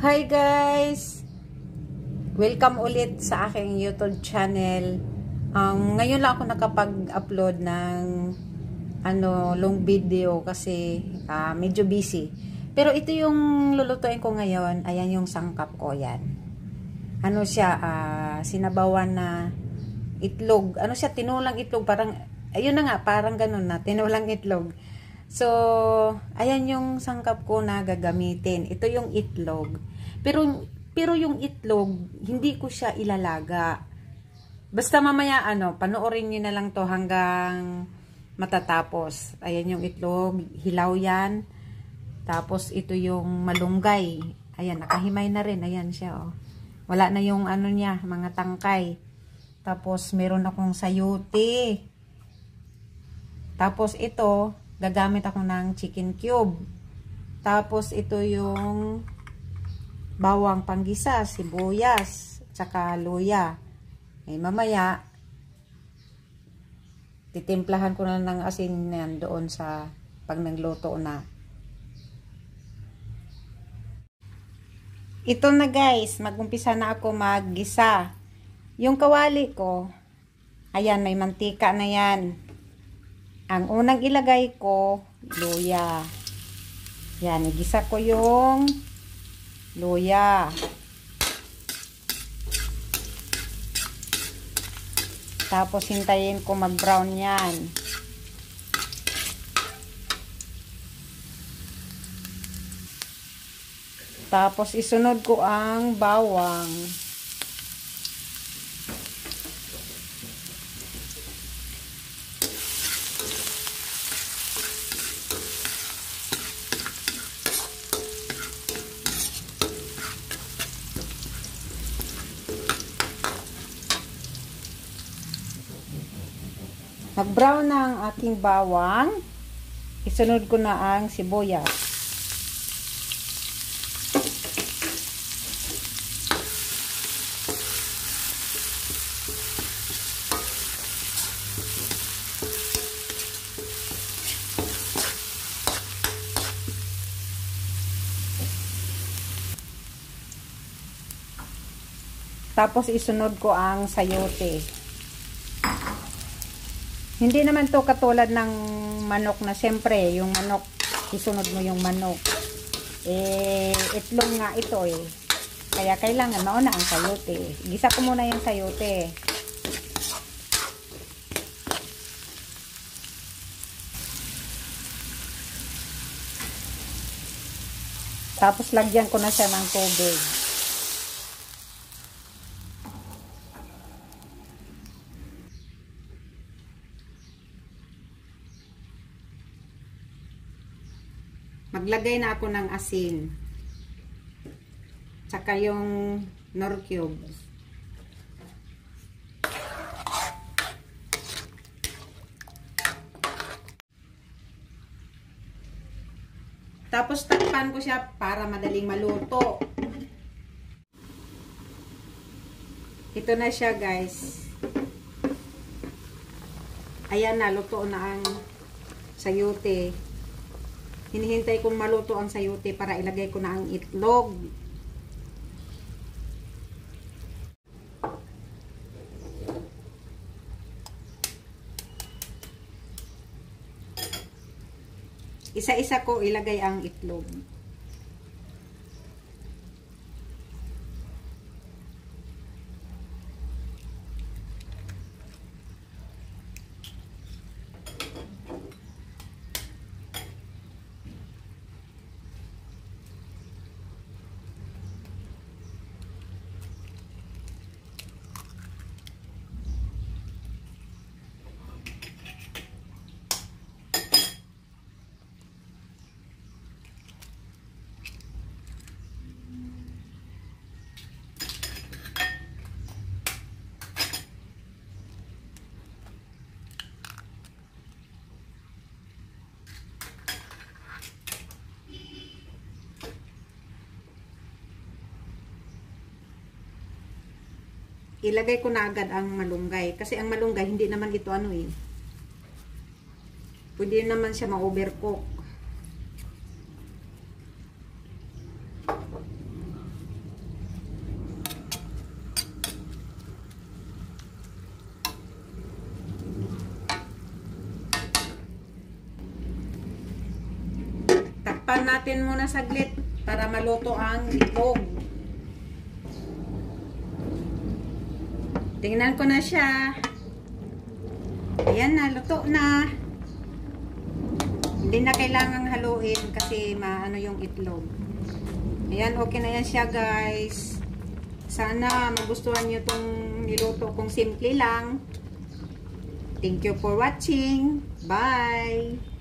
Hi guys! Welcome ulit sa aking YouTube channel. Ngayon lang ako nakapag-upload ng long video kasi medyo busy. Pero ito yung lulutuin ko ngayon. Ayan yung sangkap ko yan. Ano siya, sinabawan na itlog. Ano siya, tinulang itlog. Parang, ayun na nga, parang ganun na, tinulang itlog. So, ayan yung sangkap ko na gagamitin. Ito yung itlog. Pero yung itlog, hindi ko siya ilalaga. Basta mamaya, panoorin nyo na lang to hanggang matatapos. Ayan yung itlog, hilaw yan. Tapos, ito yung malunggay. Ayan, nakahimay na rin. Ayan siya, oh. Wala na yung niya, mga tangkay. Tapos, meron akong sayote. Tapos, ito, gagamit ako ng chicken cube. Tapos, ito yung bawang panggisa, sibuyas, tsaka luya. Mamaya, titimplahan ko na ng asin yan doon sa pag nagluto na. Ito na guys, mag-umpisa na ako maggisa. Yung kawali ko, ayan, may mantika na yan. Ang unang ilagay ko, luya. Yan, igisa ko yung luya. Tapos, hintayin ko mag-brown yan. Tapos, isunod ko ang bawang. Mag-brown na ang aking bawang. Isunod ko na ang sibuyas. Tapos isunod ko ang sayote. Hindi naman to katulad ng manok na siyempre, yung manok, isunod mo yung manok. Itlog nga ito eh. Kaya kailangan mauna ang sayote. Gisa ko muna yung sayote. Tapos lagyan ko na siya ng tubig. Maglagay na ako ng asin. Tsaka yung nor cubes. Tapos takpan ko siya para madaling maluto. Ito na siya guys. Ayan na, luto na ang sayote. Hinihintay kong maluto ang sayote para ilagay ko na ang itlog. Isa-isa ko ilagay ang itlog. Ilagay ko na agad ang malunggay. Kasi ang malunggay, hindi naman ito pwede naman siya ma-overcook. Takpan natin muna saglit para maluto ang itlog. Tingnan ko na siya. Ayan na, luto na. Hindi na kailangang haluin kasi maano yung itlog. Ayan, okay na yan siya guys. Sana magustuhan nyo itong niluto kong simple lang. Thank you for watching. Bye!